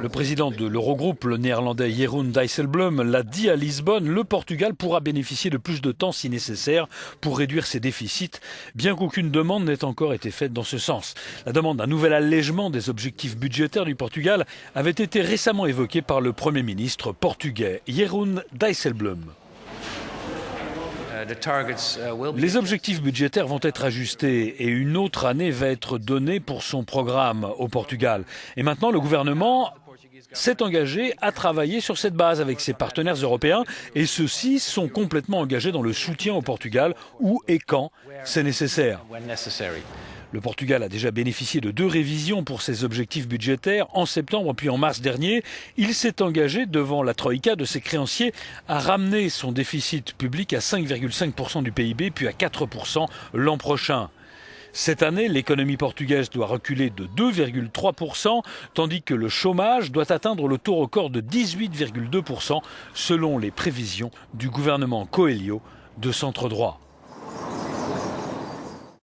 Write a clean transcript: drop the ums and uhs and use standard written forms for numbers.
Le président de l'Eurogroupe, le néerlandais Jeroen Dijsselbloem, l'a dit à Lisbonne, le Portugal pourra bénéficier de plus de temps si nécessaire pour réduire ses déficits, bien qu'aucune demande n'ait encore été faite dans ce sens. La demande d'un nouvel allègement des objectifs budgétaires du Portugal avait été récemment évoquée par le Premier ministre portugais Jeroen Dijsselbloem. Les objectifs budgétaires vont être ajustés et une autre année va être donnée pour son programme au Portugal. Et maintenant, le gouvernement s'est engagé à travailler sur cette base avec ses partenaires européens et ceux-ci sont complètement engagés dans le soutien au Portugal où et quand c'est nécessaire. Le Portugal a déjà bénéficié de 2 révisions pour ses objectifs budgétaires en septembre puis en mars dernier. Il s'est engagé devant la Troïka de ses créanciers à ramener son déficit public à 5,5% du PIB puis à 4% l'an prochain. Cette année, l'économie portugaise doit reculer de 2,3%, tandis que le chômage doit atteindre le taux record de 18,2% selon les prévisions du gouvernement Coelho de centre droit.